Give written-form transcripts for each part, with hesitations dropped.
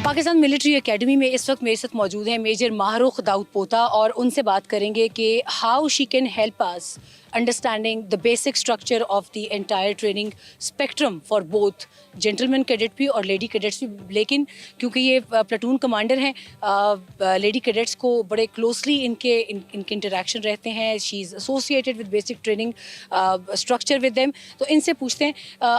Pakistan military academy में इस वक्त मेरे साथ मौजूद हैं मेजर माहरुख दाऊद पोता और उनसे बात करेंगे कि how she can help us understanding the basic structure of the entire training spectrum for both gentleman cadet भी और लेडी कैडेट्स भी। लेकिन क्योंकि ये प्लाटून कमांडर हैं, लेडी कैडेट्स को बड़े क्लोजली इनके इंटरेक्शन रहते हैं। She is associated with basic training structure with them. तो इनसे पूछते हैं,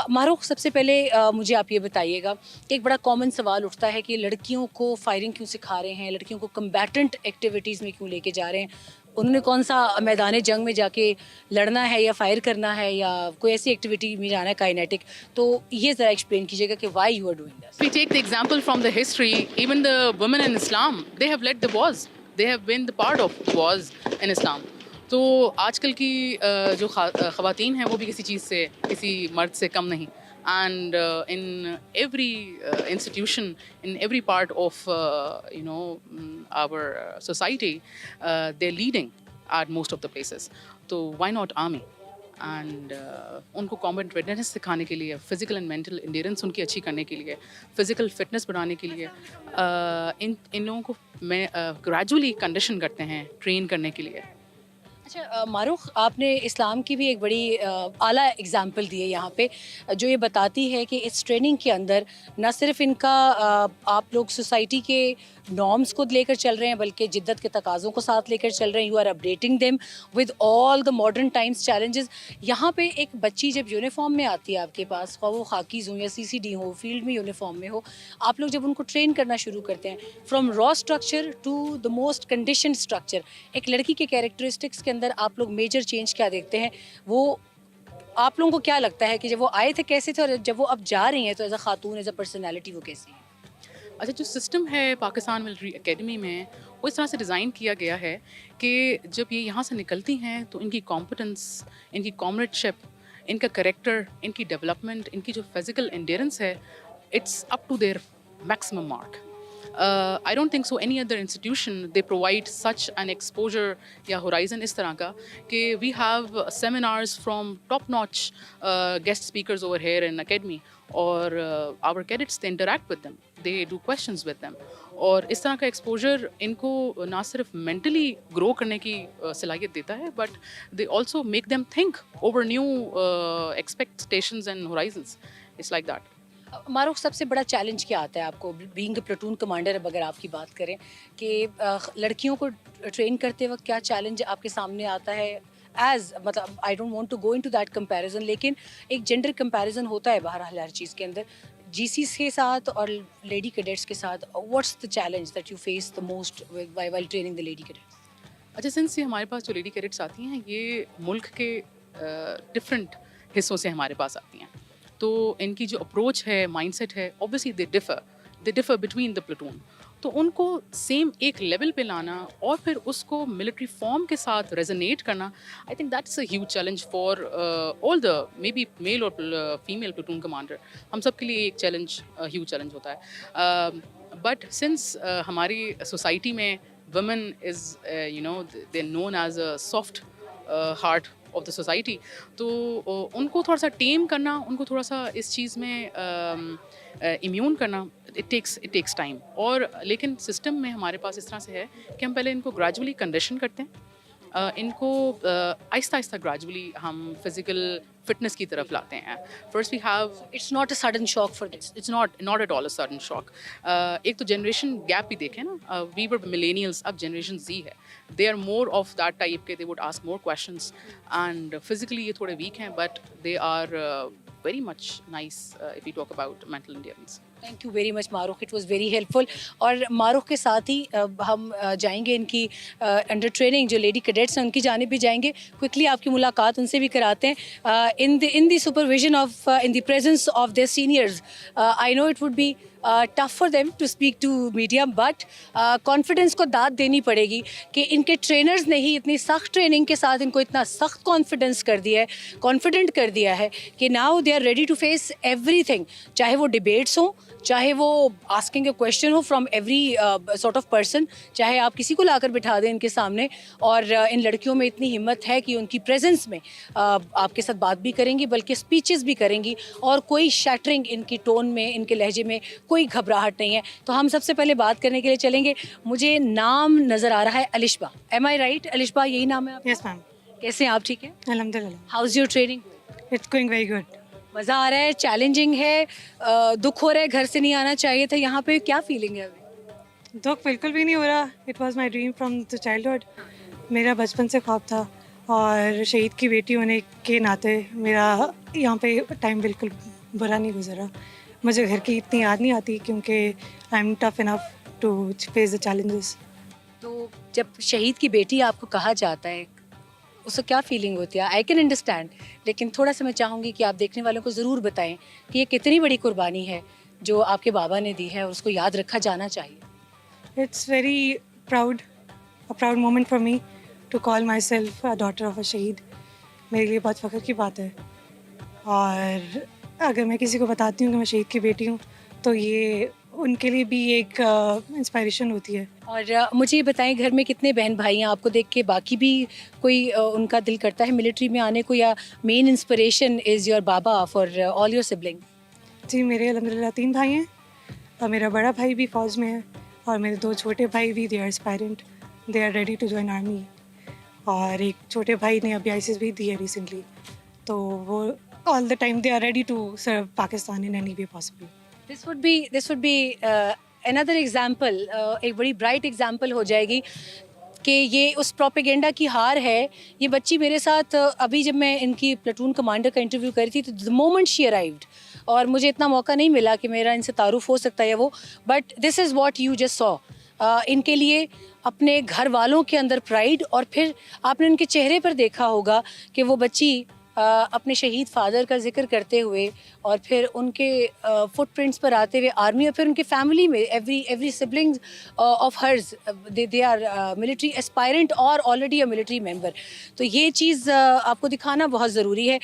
माहरुख सबसे पहले मुझे आप ये बताइएगा, एक बड़ा कॉमन सवाल उठता है कि लड़कियों को फायरिंग क्यों सिखा रहे हैं, लड़कियों को कम्बैटेंट एक्टिविटीज़ में क्यों लेके जा रहे हैं, उन्होंने कौन सा मैदान जंग में जाके लड़ना है या फायर करना है या कोई ऐसी एक्टिविटी में जाना है काइनेटिक। तो ये ज़रा एक्सप्लेन कीजिएगा कि why you are doing this. We take the example from the history, even the women in Islam, they have led the wars. They have been the part of wars in Islam. तो आजकल की जो ख़वातीन हैं वो भी किसी चीज़ से, किसी मर्द से कम नहीं. And in every institution, in every part of our society, they're leading at most of the places. So why not army? And उनको कॉम्बैट रेडनेस सिखाने के लिए, फ़िज़िकल एंड मेंटल एंड्योरेंस उनकी अच्छी करने के लिए, फ़िज़िकल फिटनेस बढ़ाने के लिए इन लोगों को मैं ग्रेजुअली कंडीशन करते हैं ट्रेन करने के लिए. अच्छा मारूख, आपने इस्लाम की भी एक बड़ी आला एग्जाम्पल दी है यहाँ पे, जो ये बताती है कि इस ट्रेनिंग के अंदर न सिर्फ इनका आप लोग सोसाइटी के नॉर्म्स को लेकर चल रहे हैं बल्कि जिद्दत के तकाज़ों को साथ लेकर चल रहे हैं. You are updating them with all the modern times challenges. यहाँ पे एक बच्ची जब यूनिफॉर्म में आती है आपके पास, वो खाकीज़ हो या CCD हो, फील्ड में यूनिफॉर्म में हो, आप लोग जब उनको ट्रेन करना शुरू करते हैं from raw structure to the most condition structure, एक लड़की के कैरेक्टरिस्टिक्स के अंदर आप लोग मेजर चेंज क्या देखते हैं? वो आप लोगों को क्या लगता है कि जब वो आए थे कैसे थे और जब वो अब जा रही हैं तो as a Khatoon, as a personality वो कैसी है? अच्छा, जो सिस्टम है पाकिस्तान मिलिट्री एकेडमी में वो इस तरह से डिज़ाइन किया गया है कि जब ये यहाँ से निकलती हैं तो इनकी कॉम्पिटेंस, इनकी कॉमरेडशिप, इनका करेक्टर, इनकी डेवलपमेंट, इनकी जो फिज़िकल एंड्योरेंस है, it's up to their maximum mark. I don't think so any other institution they provide such an exposure या horizon इस तरह का कि we have seminars from top notch guest speakers over here in academy और our cadets they interact with them, they do questions with them. और इस तरह का एक्सपोजर इनको ना सिर्फ मेंटली ग्रो करने की सलाहियत देता है but they also make them think over new expectations and Horizons. It's like that. Marukh, सबसे बड़ा चैलेंज क्या आता है आपको बीइंग अ प्लाटून कमांडर? अब अगर आपकी बात करें कि लड़कियों को ट्रेन करते वक्त क्या चैलेंज आपके सामने आता है? एज मतलब I don't want to go into that comparison, लेकिन एक जेंडर कंपैरिजन होता है बहरहाल हर चीज़ के अंदर. GCs के साथ और लेडी कैडेट्स के साथ what's the challenge that you face the most while training the lady cadets? अच्छा, सिंस ये हमारे पास जो लेडी कैडेट्स आती हैं ये मुल्क के डिफरेंट हिस्सों से हमारे पास आती हैं, तो इनकी जो अप्रोच है, माइंडसेट है, obviously they differ between the platoon. तो उनको सेम एक लेवल पे लाना और फिर उसको मिलिट्री फॉर्म के साथ रेजोनेट करना, I think that's a huge challenge for all the maybe male और फीमेल प्लाटून कमांडर. हम सब के लिए एक चैलेंज, ह्यूज चैलेंज होता है. बट सिंस हमारी सोसाइटी में women is they known as a soft heart of the society, तो उनको थोड़ा सा टेम करना, उनको थोड़ा सा इस चीज़ में इम्यून करना, इट टेक्स टाइम. और लेकिन सिस्टम में हमारे पास इस तरह से है कि हम पहले इनको ग्रेजुअली कंडीशन करते हैं, इनको आहिस्ता आहिस्ता ग्रेजुअली हम फिज़िकल फिटनेस की तरफ लाते हैं. First we have, it's not a sudden shock for this. It's not at all a sudden shock. एक तो जनरेशन गैप भी देखें ना, वी वर मिलेनियल्स, अब जनरेशन Z है, they are more of that type के, they would ask more questions and physically ये थोड़े वीक हैं but they are very much nice if you talk about mental endurance. Thank you very much Marukh, it was very helpful. और मारूख के साथ ही हम जाएंगे इनकी अंडर ट्रेनिंग जो लेडी कैडेट्स हैं उनकी जानिब भी जाएंगे. क्विकली आपकी मुलाकात उनसे भी कराते हैं. in the supervision of in the presence of their seniors, I know it would be tough for them to speak to media, but confidence को दाद देनी पड़ेगी कि इनके ट्रेनर्स ने ही इतनी सख्त ट्रेनिंग के साथ इनको इतना सख्त कॉन्फिडेंस कर दिया है, कॉन्फिडेंट कर दिया है कि now they are ready to face everything, चाहे वो डिबेट्स हों, چاہے وہ آسکنگ اے کویشچن ہو from every sort of person, چاہے آپ کسی کو لا کر بٹھا دیں ان کے سامنے, اور ان لڑکیوں میں اتنی ہمت ہے کہ ان کی پریزنس میں آپ کے ساتھ بات بھی کریں گی, بلکہ اسپیچز بھی کریں گی, اور کوئی شیٹرنگ ان کی ٹون میں, ان کے لہجے میں کوئی گھبراہٹ نہیں ہے. تو ہم سب سے پہلے بات کرنے کے لیے چلیں گے. مجھے نام نظر آ رہا ہے الشبا, ایم آئی رائٹ؟ الشبا یہی نام ہے آپ؟ یس میم. کیسے ہیں آپ؟ ٹھیک ہے الحمد للہ. How's your training? It's going very good. مزہ آ رہا ہے؟ چیلنجنگ ہے؟ دکھ ہو رہا ہے گھر سے نہیں آنا چاہیے تھا یہاں پہ؟ کیا فیلنگ ہے ابھی؟ دکھ بالکل بھی نہیں ہو رہا. It was my dream from the childhood. میرا بچپن سے خواب تھا, اور شہید کی بیٹی ہونے کے ناطے میرا یہاں پہ ٹائم بالکل برا نہیں گزرا. مجھے گھر کی اتنی یاد نہیں آتی کیونکہ I am tough enough to face the challenges. تو جب شہید کی بیٹی آپ کو کہا جاتا ہے اس کو کیا فیلنگ ہوتی ہے؟ آئی کین انڈرسٹینڈ, لیکن تھوڑا سا میں چاہوں گی کہ آپ دیکھنے والوں کو ضرور بتائیں کہ یہ کتنی بڑی قربانی ہے جو آپ کے بابا نے دی ہے, اور اس کو یاد رکھا جانا چاہیے. It's very proud moment for me to call myself daughter of a شہید. میرے لیے بہت فخر کی بات ہے, اور اگر میں کسی کو بتاتی ہوں کہ میں شہید کی بیٹی ہوں تو یہ ان کے لیے بھی ایک انسپائریشن ہوتی ہے. اور مجھے یہ بتائیں گھر میں کتنے بہن بھائی ہیں؟ آپ کو دیکھ کے باقی بھی کوئی ان کا دل کرتا ہے ملٹری میں آنے کو, یا مین انسپریشن از یور بابا فار آل یور سبلنگ؟ جی میرے الحمد للہ 3 بھائی ہیں, اور میرا بڑا بھائی بھی فوج میں ہے, اور میرے 2 چھوٹے بھائی بھی, they are aspirant, they are ready to join army. اور ایک چھوٹے بھائی نے ابھی آئی سی ایس بھی دی ہے ریسنٹلی, تو وہ all the time they are ready to serve Pakistan in any way possible. This would be another example, ایک بڑی برائٹ ایگزامپل ہو جائے گی کہ یہ اس پروپیگنڈا کی ہار ہے. یہ بچی میرے ساتھ ابھی جب میں ان کی پلاٹون کمانڈر کا انٹرویو کری تھی, تو the moment she arrived, اور مجھے اتنا موقع نہیں ملا کہ میرا ان سے تعارف ہو سکتا ہے وہ, but this is what you just saw. ان کے لیے اپنے گھر والوں کے اندر پرائڈ, اور پھر آپ نے ان کے چہرے پر دیکھا ہوگا کہ وہ بچی اپنے شہید فادر کا ذکر کرتے ہوئے, اور پھر ان کے فٹ پرنٹس پر آتے ہوئے آرمی, اور پھر ان کے فیملی میں every sibling of hers they are military aspirant اور آلریڈی اے ملٹری ممبر. تو یہ چیز آپ کو دکھانا بہت ضروری ہے,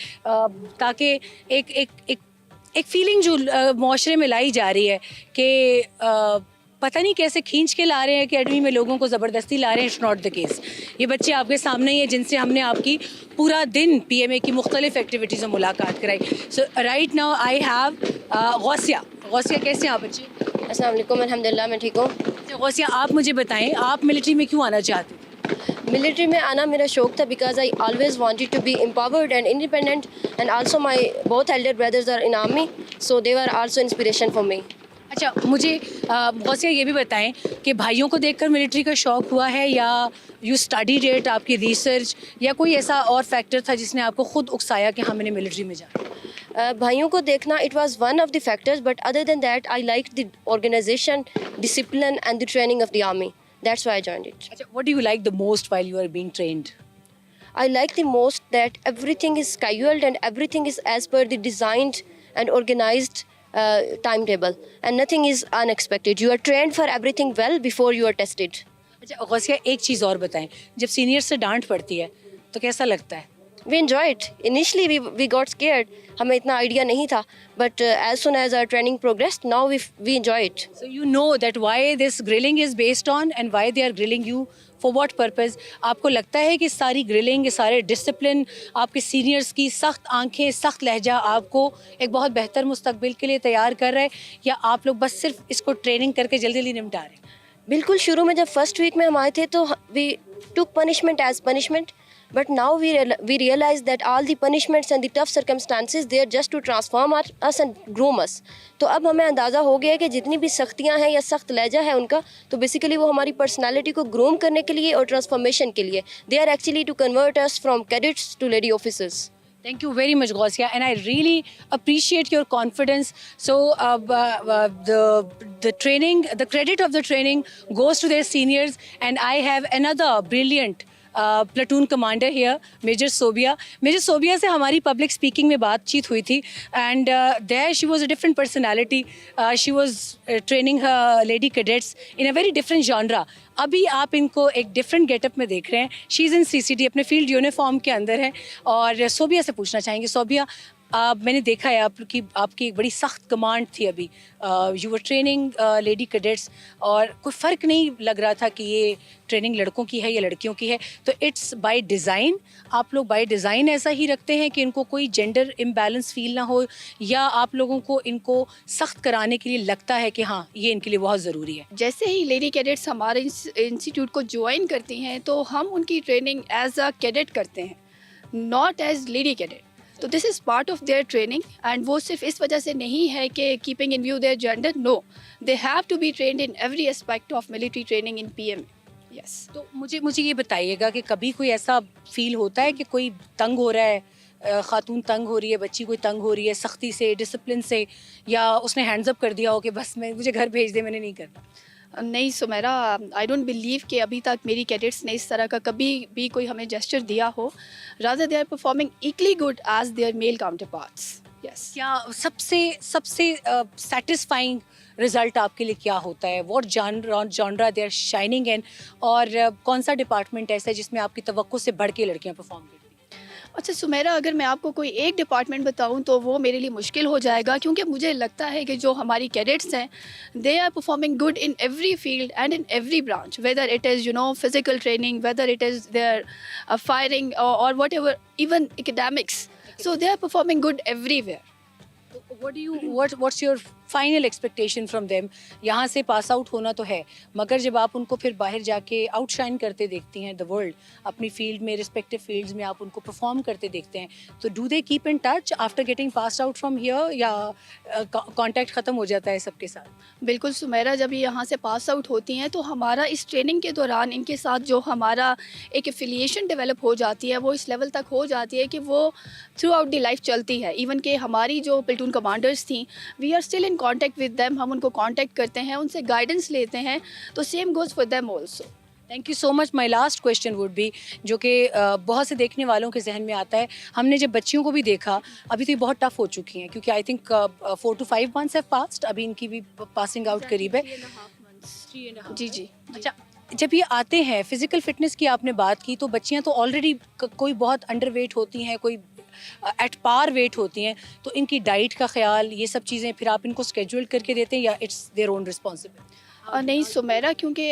تاکہ ایک فیلنگ جو معاشرے میں لائی جا رہی ہے کہ پتہ نہیں کیسے کھینچ کے لا رہے ہیں اکیڈمی میں لوگوں کو, زبردستی لا رہے ہیں. It's not the case. یہ بچے آپ کے سامنے ہی ہیں جن سے ہم نے آپ کی پورا دن پی ایم اے کی مختلف ایکٹیویٹیز میں ملاقات کرائی. So right now I have Ghausia. Ghausia کیسے ہیں آپ بچے؟ السلام علیکم. الحمد للہ میں ٹھیک ہوں. غوثیہ آپ مجھے بتائیں, آپ ملٹری میں کیوں آنا چاہتے تھے؟ ملٹری میں آنا میرا شوق تھا because I always wanted to be empowered and independent, and also my both elder brothers are in army, so they are also inspiration for me. اچھا, مجھے غوثیہ یہ بھی بتائیں کہ بھائیوں کو دیکھ کر ملٹری کا شوق ہوا ہے, یا یو اسٹڈیڈ اٹ, آپ کی ریسرچ, یا کوئی ایسا اور فیکٹر تھا جس نے آپ کو خود اکسایا کہ ہاں میں نے ملٹری میں جانا؟ بھائیوں کو دیکھنا it was one of the factors, but other then that I like the organisation, discipline and the training of the army. That's why I joined it. اچھا, what do you like the most while you are being trained? I like the most that everything is scheduled and everything is as per the designed and organized timetable, and nothing is unexpected. You are trained for everything well before you are tested. اچھا غوثیہ, ایک چیز اور بتائیں, جب senior سے ڈانٹ پڑتی ہے تو کیسا لگتا ہے؟ We enjoy it. Initially we got scared. ہمیں اتنا آئیڈیا نہیں تھا, but as soon as our training progressed, now we enjoy it. So you know that why this grilling is based on and why they are grilling you, for what purpose. آپ کو لگتا ہے کہ ساری girling, یہ سارے discipline, آپ کے سینئرس کی سخت آنکھیں, سخت لہجہ آپ کو ایک بہت بہتر مستقبل کے لیے تیار کر رہا ہے, یا آپ لوگ بس صرف اس کو ٹریننگ کر کے جلدی جلدی نمٹا رہے ہیں؟ بالکل شروع میں جب فرسٹ ویک میں ہم آئے تھے تو we took punishment as punishment, but now we realize that all the punishments and the tough circumstances, they are just to transform us and groom us. تو اب ہمیں اندازہ ہو گیا کہ جتنی بھی سختیاں ہیں یا سخت لہجہ ہے ان کا, تو بیسیکلی وہ ہماری پرسنالٹی کو گروم کرنے کے لیے اور ٹرانسفارمیشن کے لیے. They are actually to convert us from cadets to lady officers. Thank you very much, Gausia, and I really appreciate your confidence. So the training, the credit of the training goes to their seniors, and I have another brilliant platoon commander here, Major Sobia. Major Sobia سے ہماری public speaking میں بات چیت ہوئی تھی, and there she was a different personality. She was training her lady cadets in a very different genre. ابھی آپ ان کو ایک ڈفرینٹ گیٹ اپ میں دیکھ رہے ہیں. شی از ان CCD, اپنے فیلڈ یونیفارم کے اندر ہے. اور صوبیہ سے پوچھنا چاہیں گے, صوبیہ मैंने देखा है आपकी एक बड़ी सख्त कमांड थी अभी, you were training lady cadets, और कोई फ़र्क नहीं लग रहा था कि ये ट्रेनिंग लड़कों की है या लड़कियों की है, तो इट्स बाय डिज़ाइन, आप लोग बाय डिज़ाइन ऐसा ही रखते हैं कि इनको कोई जेंडर इम्बैलेंस फील ना हो, या आप लोगों को इनको सख्त कराने के लिए लगता है कि हाँ ये इनके लिए बहुत ज़रूरी है? जैसे ही लेडी कैडेट्स हमारे इंस्टीट्यूट को ज्वाइन करती हैं तो हम उनकी ट्रेनिंग एज अ कैडेट करते हैं, नॉट एज लेडी कैडेट। तो this is part of their training, and वो सिर्फ इस वजह से नहीं है कि keeping in view their gender, no, they have to be trained in every aspect of military training in PM. Yes. तो मुझे ये बताइएगा कि कभी कोई ऐसा फील होता है कि कोई तंग हो रहा है, खातून तंग हो रही है, बच्ची कोई तंग हो रही है सख्ती से, डिसिप्लिन से, या उसने हैंड्स अप कर दिया हो कि बस मुझे घर भेज दे, मैंने नहीं करना? नहीं सुमेरा, आई डोंट बिलीव कि अभी तक मेरी कैडेट्स ने इस तरह का कभी भी कोई हमें जेस्चर दिया हो। Rather they are performing equally good as their male counterparts. Yes. क्या सबसे सेटिस्फाइंग रिजल्ट आपके लिए क्या होता है? What genre they are shining in, और कौन सा डिपार्टमेंट ऐसा है जिसमें आपकी तवक्को से बढ़ के लड़कियां परफॉर्म करती हैं? अच्छा सुमेरा, अगर मैं आपको कोई एक डिपार्टमेंट बताऊं तो वो मेरे लिए मुश्किल हो जाएगा, क्योंकि मुझे लगता है कि जो हमारी कैडेट्स हैं they are performing good in every field and in every branch, whether it is physical training, whether it is their firing और whatever, even academics, so they are performing good everywhere. what's your final expectation from them? यहाँ से pass out होना तो है, मगर जब आप उनको फिर बाहर जाके आउटशाइन करते देखती हैं द वर्ल्ड, अपनी फील्ड में, रिस्पेक्टिव फील्ड्स में आप उनको परफॉर्म करते देखते हैं, तो do they keep in touch after getting pass out from here, या कांटेक्ट ख़त्म हो जाता है सबके साथ? बिल्कुल सुमेरा, जब ये यहाँ से पास आउट होती हैं तो हमारा इस ट्रेनिंग के दौरान इनके साथ जो हमारा एक एफिलिएशन डेवलप हो जाती है वो इस लेवल तक हो जाती है कि वो थ्रू आउट द लाइफ चलती है। इवन कि हमारी जो प्लेटून कमांडर्स थी, we are still in contact with them, हम उनको कॉन्टैक्ट करते हैं, उनसे गाइडेंस लेते हैं, तो same goes for them also. Thank you so much. My last question would be, जो कि बहुत से देखने वालों के जहन में आता है, हमने जब बच्चियों को भी देखा, अभी तो ये बहुत टफ हो चुकी हैं क्योंकि I think 4 to 5 months have passed, अभी इनकी भी पासिंग आउट करीब है। जी जी। अच्छा, जब ये आते हैं, फिजिकल फिटनेस की आपने बात की, तो बच्चियां तो ऑलरेडी कोई बहुत अंडर वेट होती हैं, कोई एट पार वेट होती हैं, तो इनकी डाइट का ख्याल, ये सब चीज़ें फिर आप इनको स्केड्यूल करके देते हैं या इट्स देयर ओन रिस्पॉन्सिबिलिटी? नहीं सुमेरा, क्योंकि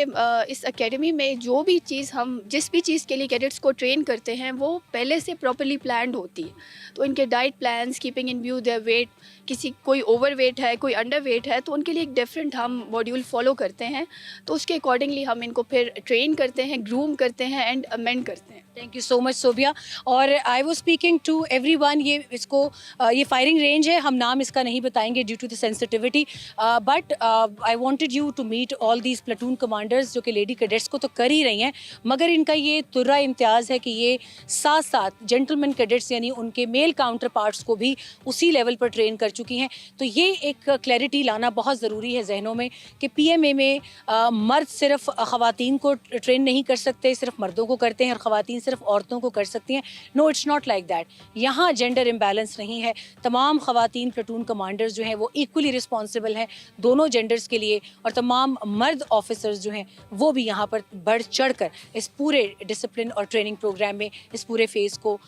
इस एकेडमी में जो भी चीज़ हम जिस भी चीज़ के लिए कैडेट्स को ट्रेन करते हैं वो पहले से प्रॉपर्ली प्लान्ड होती है। तो इनके diet plans, keeping in view their weight, कोई ओवर वेट है, कोई अंडर वेट है, तो उनके लिए एक डिफरेंट हम मॉड्यूल फॉलो करते हैं, तो उसके अकॉर्डिंगली हम इनको फिर ट्रेन करते हैं, ग्रूम करते हैं एंड अमेंड करते हैं। Thank you so much Sobia. और I was speaking to everyone, ये फायरिंग रेंज है, हम नाम इसका नहीं बताएंगे due to the sensitivity, but I wanted you to meet all these platoon commanders जो कि लेडी कैडेट्स को तो कर ही रही हैं, मगर इनका ये तुर्रा इम्तियाज़ है कि ये साथ साथ जेंटलमैन कैडेट्स यानी उनके मेल काउंटर पार्ट्स को भी उसी लेवल पर ट्रेन कर चुकी हैं। तो ये एक क्लैरिटी लाना बहुत ज़रूरी है जहनों में कि PMA में मर्द सिर्फ ख़वातीन को ट्रेन नहीं कर सकते, सिर्फ मर्दों को करते हैं, और ख़वातीन सिर्फ औरतों को कर सकती हैं। No, it's not like that. यहाँ जेंडर इम्बैलेंस नहीं है, तमाम ख़वातीन प्लेटून कमांडर्स जो हैं वो इक्वली रिस्पॉन्सिबल हैं दोनों जेंडर्स के लिए, और तमाम मर्द ऑफिसर्स जो हैं वो भी यहाँ पर बढ़ चढ़ कर इस पूरे डिसिप्लिन और ट्रेनिंग प्रोग्राम में इस पूरे फेज़ को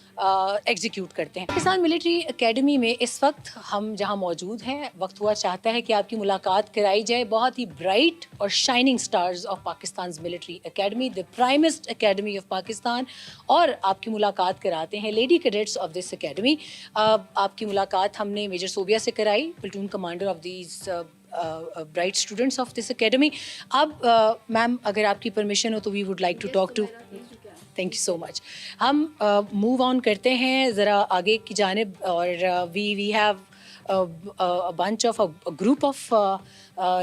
एग्जीक्यूट करते हैं। पाकिस्तान मिलिट्री एकेडमी में इस वक्त हम जहाँ मौजूद हैं, वक्त हुआ चाहता है कि आपकी मुलाकात कराई जाए बहुत ही ब्राइट और shining stars of Pakistan military academy, the primest academy of Pakistan, और आपकी मुलाकात कराते हैं lady cadets of this academy. आपकी मुलाकात हमने मेजर सोबिया से कराई, platoon commander of these bright students of this academy. अब मैम अगर आपकी परमिशन हो तो we would like to talk to, thank you so much. हम मूव ऑन करते हैं ज़रा आगे की जानिब, और we have a bunch of a group of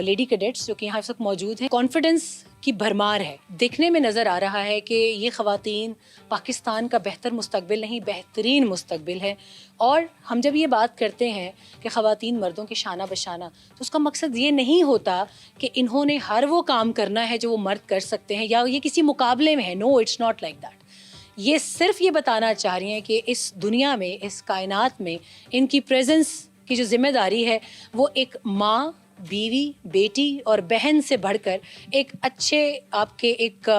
lady cadets जो कि यहाँ इस वक्त मौजूद हैं। कॉन्फिडेंस की भरमार है, देखने में नज़र आ रहा है कि ये ख़वातीन पाकिस्तान का बेहतर मुस्तकबिल नहीं, बेहतरीन मुस्तकबिल है। और हम जब ये बात करते हैं कि ख़वातीन मर्दों के शाना बशाना, तो उसका मकसद ये नहीं होता कि इन्होंने हर वो काम करना है जो वो मर्द कर सकते हैं या ये किसी मुकाबले में है। No, it's not like that. ये सिर्फ ये बताना चाह रही हैं कि इस दुनिया में, इस कायनात में इनकी प्रेजेंस की जो जिम्मेदारी है वो एक माँ बीवी, बेटी और बहन से बढ़कर एक अच्छे आपके एक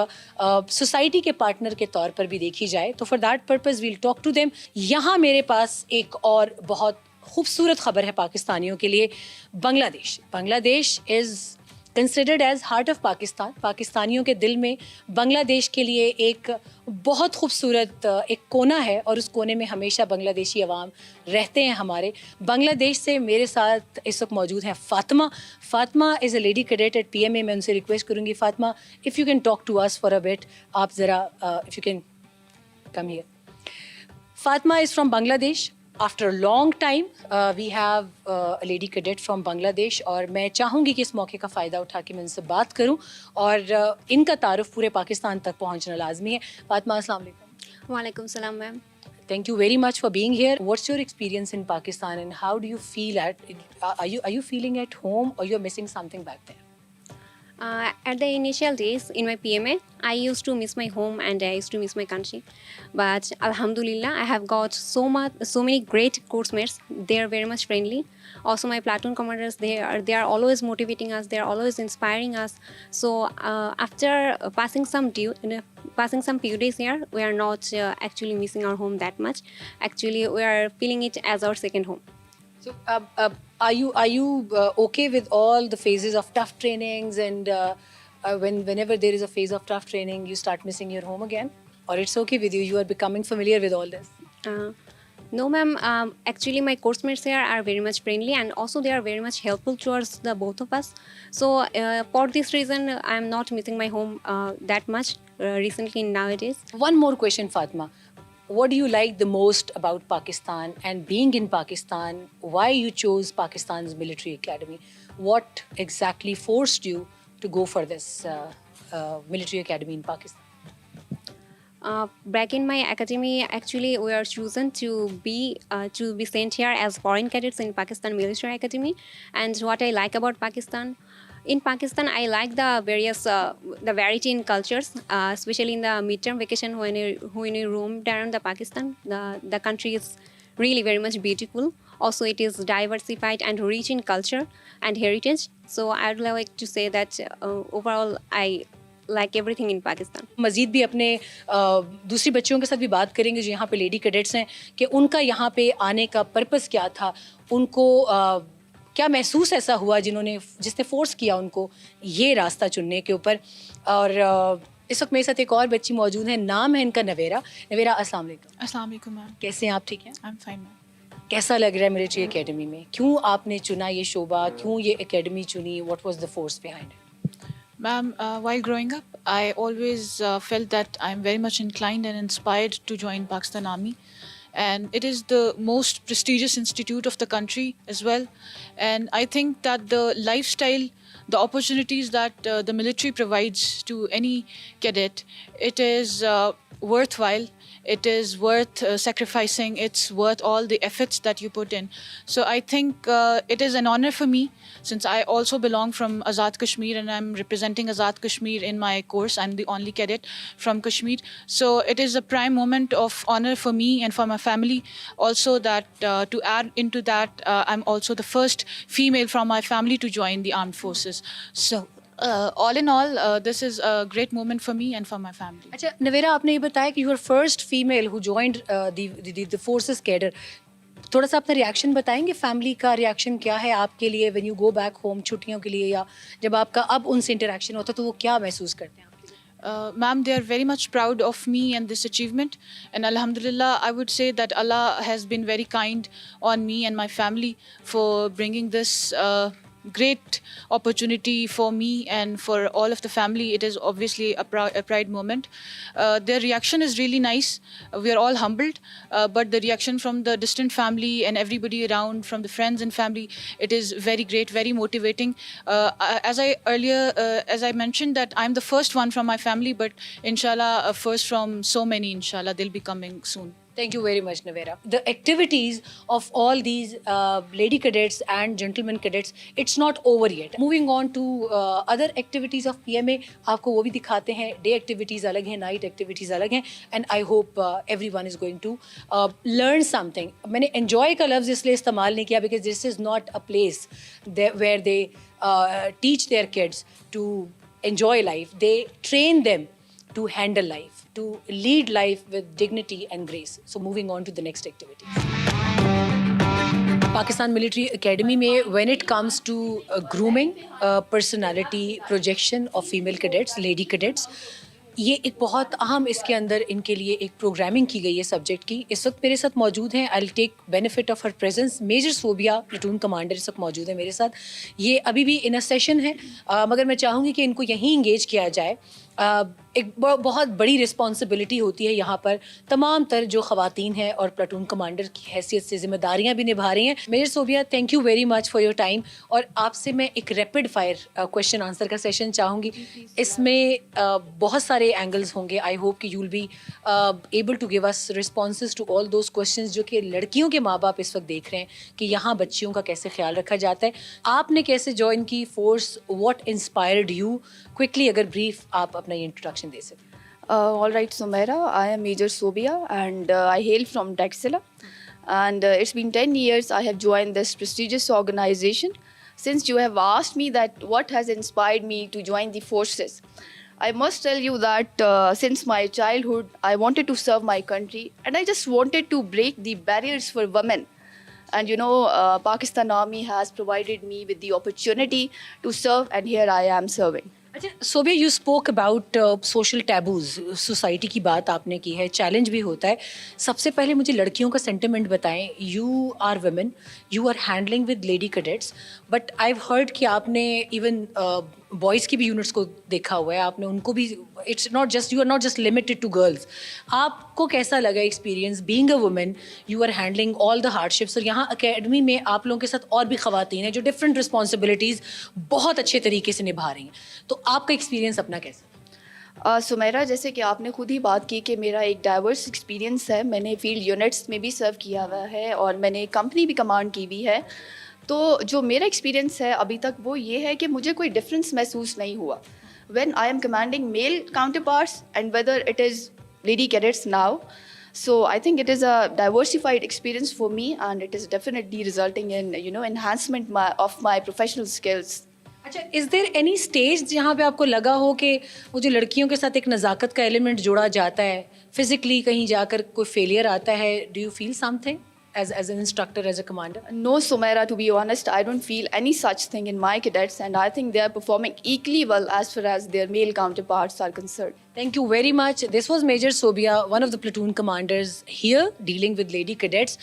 सोसाइटी के पार्टनर के तौर पर भी देखी जाए, तो for that purpose we'll talk to them. यहाँ मेरे पास एक और बहुत खूबसूरत खबर है पाकिस्तानियों के लिए. Bangladesh is considered as heart of Pakistan. पाकिस्तानियों के दिल में बांग्लादेश के लिए एक बहुत खूबसूरत एक कोना है और उस कोने में हमेशा बांग्लादेशी अवाम रहते हैं हमारे. बांग्लादेश से मेरे साथ इस वक्त मौजूद हैं Fatima is a lady cadet at PMA. मैं उनसे रिक्वेस्ट करूँगी, Fatima, if you can talk to us for a bit. आप ज़रा if you can come here. Fatma is from Bangladesh. After a long time, we have a lady cadet from Bangladesh और मैं चाहूँगी कि इस मौके का फ़ायदा उठा के मैं उनसे बात करूँ और इनका तारुफ पूरे पाकिस्तान तक पहुँचना लाजमी है. फातिमा, अस्सलाम वालेकुम. वालेकुम सलाम ma'am. Thank you very much for being here. What's your experience in Pakistan and how do you feel are you feeling at home or you're missing something back there? At the initial days in my PMA, I used to miss my home and I used to miss my country. But Alhamdulillah, I have got so many great course mates. They are very much friendly. Also, my platoon commanders, they are always motivating us. They are always inspiring us. So after passing some few days here, we are not actually missing our home that much. Actually, we are feeling it as our second home. So, are you okay with all the phases of tough trainings and whenever there is a phase of tough training, you start missing your home again? Or it's okay with you? You are becoming familiar with all this? No, ma'am. Actually, my course mates here are very much friendly and also they are very much helpful towards the both of us. So, for this reason, I am not missing my home that much recently nowadays. One more question, Fatima. What do you like the most about Pakistan and being in Pakistan? Why you chose Pakistan's military academy? What exactly forced you to go for this military academy in Pakistan? Back in my academy, actually, we are chosen to be sent here as foreign cadets in Pakistan Military Academy. And what I like about Pakistan, in Pakistan, I like the variety in cultures, especially in the midterm vacation when you roamed around the Pakistan. The country is really very much beautiful. Also, it is diversified and rich in culture and heritage. So I would like to say that overall, I like everything in Pakistan. मज़ीद भी अपने दूसरी बच्चियों के साथ भी बात करेंगे जो यहाँ पे लेडी कैडेट्स हैं कि उनका यहाँ पे आने का पर्पस क्या था, उनको क्या महसूस ऐसा हुआ जिसने फोर्स किया उनको ये रास्ता चुनने के ऊपर. और इस वक्त मेरे साथ एक और बच्ची मौजूद है, नाम है इनका नवेरा. अस्सलाम वालेकुम. अस्सलाम वालेकुम मैम. कैसे हैं आप? ठीक हैं? I am fine ma'am. कैसा लग रहा है मिलिट्री एकेडमी में? क्यों आपने चुना ये शोबा, क्यों ये एकेडमी चुनी? What was the force behind it? Ma'am, while growing up, I always felt that I'm very much inclined and inspired to join Pakistan Army. And it is the most prestigious institute of the country as well. And I think that the lifestyle, the opportunities that the military provides to any cadet, it is worthwhile. It is worth sacrificing. It's worth all the efforts that you put in. So I think it is an honor for me, since I also belong from Azad Kashmir and I'm representing Azad Kashmir in my course. I'm the only cadet from Kashmir. So it is a prime moment of honor for me and for my family. Also that to add into that, I'm also the first female from my family to join the armed forces. So all in all, this is a great moment for me and for my family. अच्छा नवेरा, आपने ये बताया कि you are first female who joined the forces cadre. थोड़ा सा अपना reaction बताएंगे, family का रिएक्शन क्या है आपके लिए when you go back home छुट्टियों के लिए, या जब आपका अब उनसे इंटरेक्शन होता है तो वो क्या महसूस करते हैं आपके लिए? Ma'am, they are very much proud of me and this achievement. And Alhamdulillah, I would say that Allah has been very kind on me and my family for bringing this great opportunity for me and for all of the family. It is obviously a pride moment. Their reaction is really nice. We are all humbled, but the reaction from the distant family and everybody around, from the friends and family, it is very great, very motivating. As I mentioned that I'm the first one from my family, but inshallah, first from so many, inshallah, they'll be coming soon. Thank you very much, Navera. The activities of all these lady cadets and gentlemen cadets, it's not over yet. Moving on to other activities of PMA, आपको वो भी दिखाते हैं. Day activities अलग हैं, night activities अलग हैं, and I hope everyone is going to learn something. मैंने enjoy का लफ्ज़ इसलिए इस्तेमाल नहीं किया because this is not a place where they teach their kids to enjoy life. They train them to handle life, to lead life with dignity and grace. So moving on to the next activity. Pakistan Military Academy में when it comes to grooming, personality projection of female cadets, lady cadets, ये एक बहुत अहम इसके अंदर इनके लिए एक प्रोग्रामिंग की गई है सब्जेक्ट की. इस वक्त मेरे साथ मौजूद हैं, I will take benefit of her presence, major Sobia platoon commander इस वक्त मौजूद है मेरे साथ. ये अभी भी इन अ सेशन है, मगर मैं चाहूँगी कि इनको यहीं इंगेज किया जाए. एक बहुत बड़ी रिस्पॉन्सिबिलिटी होती है यहाँ पर. तमाम तर जो ख़वातीन हैं और प्लाटून कमांडर की हैसियत से जिम्मेदारियाँ भी निभा रही हैं. Major Sobia, thank you very much for your time. और आपसे मैं एक रैपिड फायर क्वेश्चन आंसर का सेशन चाहूँगी. इसमें बहुत सारे एंगल्स होंगे. आई होप कि you will be able to give us responses to all those questions जो कि लड़कियों के माँ बाप इस वक्त देख रहे हैं कि यहाँ बच्चियों का कैसे ख्याल रखा जाता है. आपने कैसे ज्वाइन की force, what inspired you? Quickly अगर ब्रीफ आप अपना ये इंट्रोडक्शन दे सकें. All right, Sumaira, I am Major Sobia and I hail from Daxila. And it's been 10 years I have joined this prestigious organization. Since you have asked me that what has inspired me to join the forces, I must tell you that since my childhood, I wanted to serve my country and I just wanted to break the barriers for women. And you know, Pakistan Army has provided me with the opportunity to serve and here I am serving. अच्छा Sobia, you spoke about social taboos. Society की बात आपने की है, challenge भी होता है. सबसे पहले मुझे लड़कियों का सेंटिमेंट बताएं. You are women, you are handling with lady cadets, but I have heard कि आपने इवन बॉयज़ की भी यूनिट्स को देखा हुआ है. आपने उनको भी, it's not just, you are not just limited to girls. आपको कैसा लगा experience being a women? You are handling all the hardships और यहाँ अकेडमी में आप लोगों के साथ और भी ख़वातीन हैं जो डिफरेंट रिस्पॉन्सिबिलिटीज़ बहुत अच्छे तरीके से निभा रही हैं. तो आपका एक्सपीरियंस अपना कैसा? सुमेरा, जैसे कि आपने खुद ही बात की कि मेरा एक डाइवर्स एक्सपीरियंस है. मैंने फील्ड यूनिट्स में भी सर्व किया हुआ है और मैंने कंपनी भी कमांड की हुई है. तो जो मेरा एक्सपीरियंस है अभी तक वो ये है कि मुझे कोई डिफरेंस महसूस नहीं हुआ when I am commanding male counterparts and whether it is lady cadets now. So I think it is a diversified experience for me and it is definitely resulting in, you know, enhancement of my professional skills. अच्छा, is there any stage जहाँ पे आपको लगा हो कि वो जो लड़कियों के साथ एक नज़ाकत का एलिमेंट जोड़ा जाता है, फिजिकली कहीं जाकर कोई फेलियर आता है? Do you feel something as an instructor, as a commander? No, Sumaira, to be honest, I don't feel any such thing in my cadets and I think they are performing equally well as far as their male counterparts are concerned. Thank you very much. This was Major Sobia, one of the platoon commanders here dealing with lady cadets.